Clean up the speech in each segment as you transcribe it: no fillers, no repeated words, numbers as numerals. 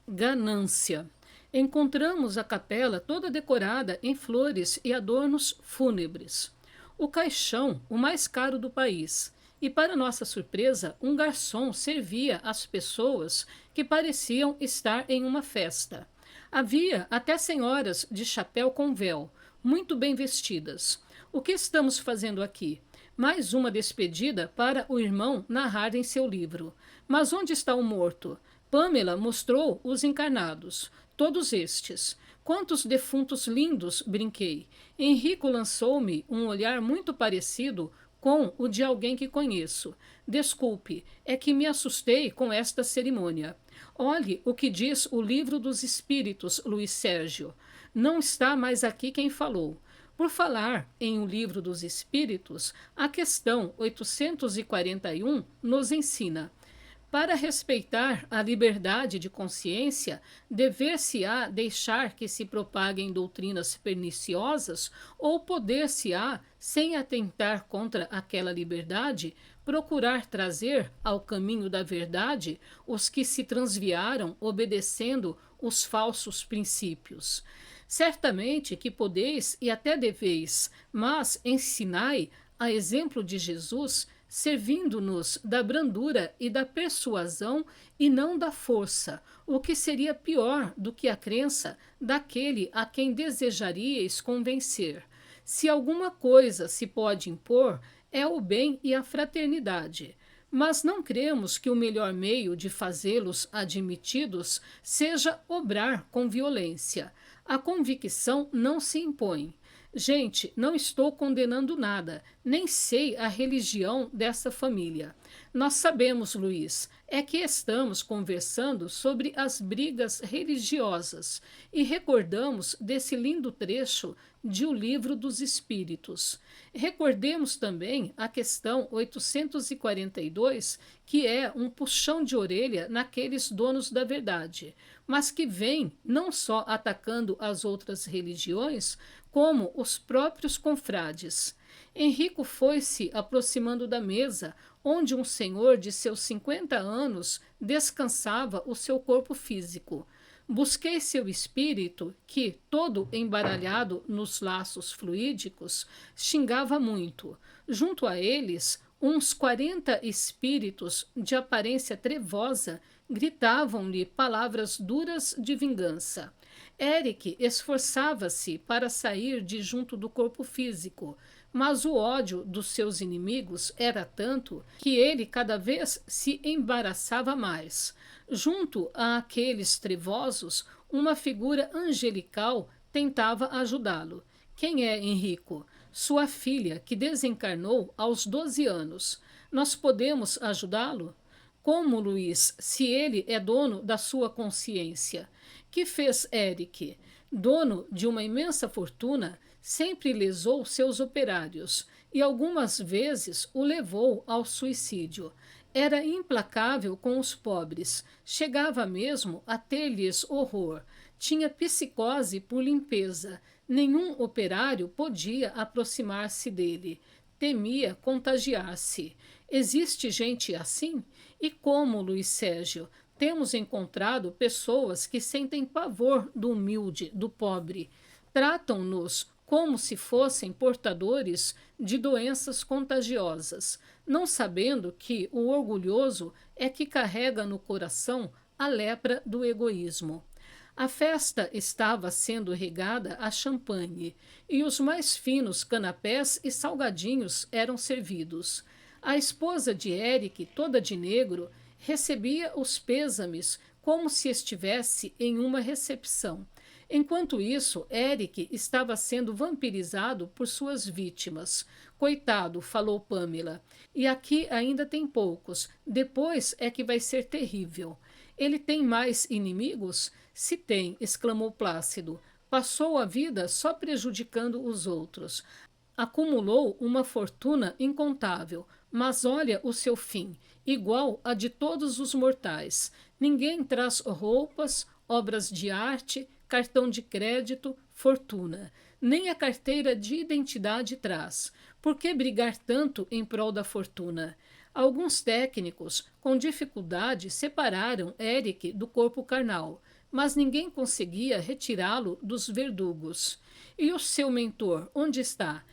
ganância. Encontramos a capela toda decorada em flores e adornos fúnebres. O caixão, o mais caro do país. E, para nossa surpresa, um garçom servia as pessoas que pareciam estar em uma festa. Havia até senhoras de chapéu com véu, muito bem vestidas. O que estamos fazendo aqui? Mais uma despedida para o irmão narrar em seu livro. Mas onde está o morto? Pamela mostrou os encarnados. Todos estes. Quantos defuntos lindos, brinquei. Henrico lançou-me um olhar muito parecido com o de alguém que conheço. Desculpe, é que me assustei com esta cerimônia. Olhe o que diz o livro dos Espíritos, Luiz Sérgio. Não está mais aqui quem falou. Por falar em O Livro dos Espíritos, a questão 841 nos ensina: para respeitar a liberdade de consciência, dever-se-á deixar que se propaguem doutrinas perniciosas ou poder-se-á, sem atentar contra aquela liberdade, procurar trazer ao caminho da verdade os que se transviaram obedecendo os falsos princípios. Certamente que podeis e até deveis, mas ensinai, a exemplo de Jesus, servindo-nos da brandura e da persuasão e não da força, o que seria pior do que a crença daquele a quem desejaríeis convencer. Se alguma coisa se pode impor, é o bem e a fraternidade. Mas não cremos que o melhor meio de fazê-los admitidos seja obrar com violência. A convicção não se impõe. Gente, não estou condenando nada, nem sei a religião dessa família. Nós sabemos, Luiz, é que estamos conversando sobre as brigas religiosas e recordamos desse lindo trecho de O Livro dos Espíritos. Recordemos também a questão 842, que é um puxão de orelha naqueles donos da verdade, mas que vem não só atacando as outras religiões, como os próprios confrades. Henrico foi-se aproximando da mesa, onde um senhor de seus 50 anos descansava o seu corpo físico. Busquei seu espírito, que, todo embaralhado nos laços fluídicos, xingava muito. Junto a eles, uns 40 espíritos de aparência trevosa gritavam-lhe palavras duras de vingança. Eric esforçava-se para sair de junto do corpo físico, mas o ódio dos seus inimigos era tanto que ele cada vez se embaraçava mais. Junto àqueles trevosos, uma figura angelical tentava ajudá-lo. Quem é Henrico? Sua filha, que desencarnou aos 12 anos. Nós podemos ajudá-lo? Como, Luiz, se ele é dono da sua consciência? Que fez Eric? Dono de uma imensa fortuna, sempre lesou seus operários e algumas vezes o levou ao suicídio. Era implacável com os pobres, chegava mesmo a ter-lhes horror. Tinha psicose por limpeza. Nenhum operário podia aproximar-se dele. Temia contagiar-se. Existe gente assim? E como, Luiz Sérgio, temos encontrado pessoas que sentem pavor do humilde, do pobre. Tratam-nos como se fossem portadores de doenças contagiosas, não sabendo que o orgulhoso é que carrega no coração a lepra do egoísmo. A festa estava sendo regada a champanhe e os mais finos canapés e salgadinhos eram servidos. A esposa de Eric, toda de negro, recebia os pêsames como se estivesse em uma recepção. Enquanto isso, Eric estava sendo vampirizado por suas vítimas. Coitado, falou Pamela. E aqui ainda tem poucos. Depois é que vai ser terrível. Ele tem mais inimigos? Se tem, exclamou Plácido. Passou a vida só prejudicando os outros. Acumulou uma fortuna incontável, mas olha o seu fim, igual a de todos os mortais. Ninguém traz roupas, obras de arte, cartão de crédito, fortuna. Nem a carteira de identidade traz. Por que brigar tanto em prol da fortuna? Alguns técnicos, com dificuldade, separaram Eric do corpo carnal. mas ninguém conseguia retirá-lo dos verdugos. E o seu mentor, onde está?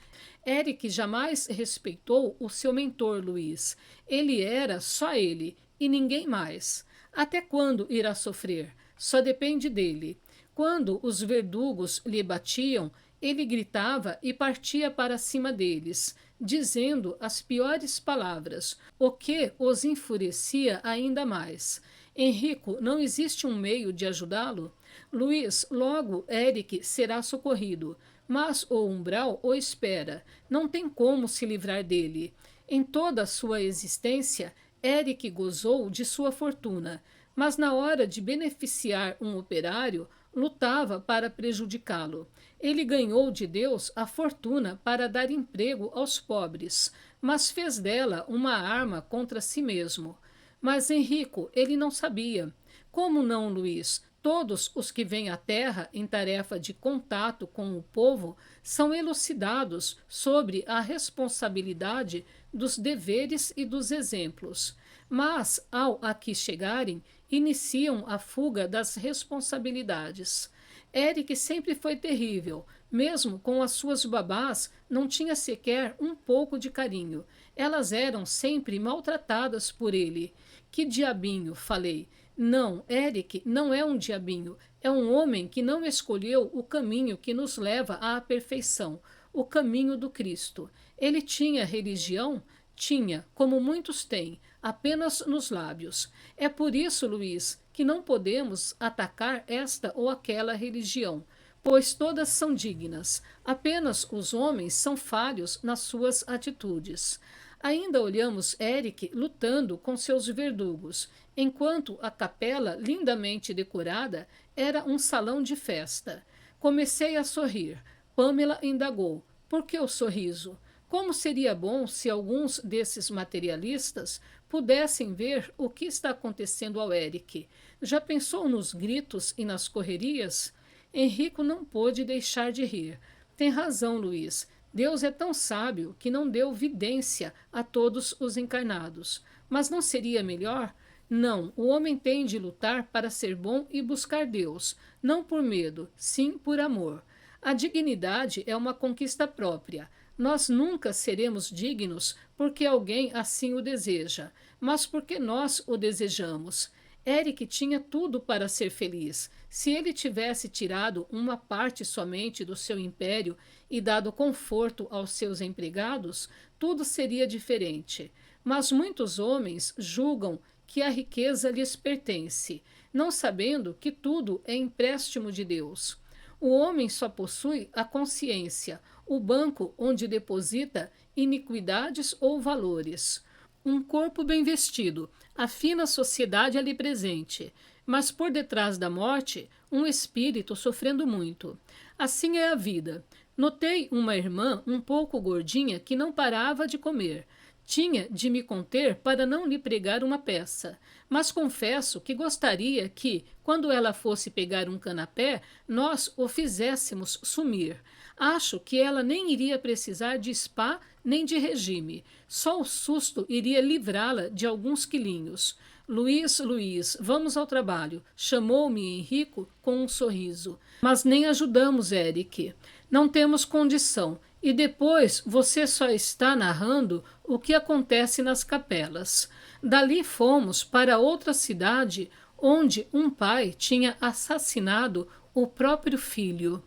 Eric jamais respeitou o seu mentor, Luiz. Ele era só ele e ninguém mais. Até quando irá sofrer? Só depende dele. Quando os verdugos lhe batiam, ele gritava e partia para cima deles, dizendo as piores palavras, o que os enfurecia ainda mais. Henrico, não existe um meio de ajudá-lo? Luiz, logo Eric será socorrido, mas o umbral o espera. Não tem como se livrar dele. Em toda a sua existência, Eric gozou de sua fortuna, mas na hora de beneficiar um operário, lutava para prejudicá-lo. Ele ganhou de Deus a fortuna para dar emprego aos pobres, mas fez dela uma arma contra si mesmo. Mas Henrico, ele não sabia. Como não, Luiz? Todos os que vêm à Terra em tarefa de contato com o povo são elucidados sobre a responsabilidade dos deveres e dos exemplos. Mas, ao aqui chegarem, iniciam a fuga das responsabilidades. Eric sempre foi terrível. Mesmo com as suas babás, não tinha sequer um pouco de carinho. Elas eram sempre maltratadas por ele. Que diabinho, falei. Não, Eric não é um diabinho. É um homem que não escolheu o caminho que nos leva à perfeição, o caminho do Cristo. Ele tinha religião? Tinha, como muitos têm, apenas nos lábios. É por isso, Luiz, que não podemos atacar esta ou aquela religião, pois todas são dignas. Apenas os homens são falhos nas suas atitudes. Ainda olhamos Eric lutando com seus verdugos, enquanto a capela, lindamente decorada, era um salão de festa. Comecei a sorrir. Pamela indagou: por que o sorriso? Como seria bom se alguns desses materialistas pudessem ver o que está acontecendo ao Eric. Já pensou nos gritos e nas correrias? Henrico não pôde deixar de rir. Tem razão, Luiz. Deus é tão sábio que não deu vidência a todos os encarnados. Mas não seria melhor? Não, o homem tem de lutar para ser bom e buscar Deus, não por medo, sim por amor. A dignidade é uma conquista própria. Nós nunca seremos dignos porque alguém assim o deseja, mas porque nós o desejamos. Eric tinha tudo para ser feliz. Se ele tivesse tirado uma parte somente do seu império e dado conforto aos seus empregados, tudo seria diferente. Mas muitos homens julgam que a riqueza lhes pertence, não sabendo que tudo é empréstimo de Deus. O homem só possui a consciência, o banco onde deposita iniquidades ou valores. Um corpo bem vestido, a fina sociedade ali presente, mas por detrás da morte, um espírito sofrendo muito. Assim é a vida. Notei uma irmã um pouco gordinha que não parava de comer. Tinha de me conter para não lhe pregar uma peça, mas confesso que gostaria que, quando ela fosse pegar um canapé, nós o fizéssemos sumir. Acho que ela nem iria precisar de spa nem de regime. Só o susto iria livrá-la de alguns quilinhos. Luiz, Luiz, vamos ao trabalho, chamou-me Henrico com um sorriso. Mas nem ajudamos, Eric. Não temos condição. E depois você só está narrando o que acontece nas capelas. Dali fomos para outra cidade onde um pai tinha assassinado o próprio filho.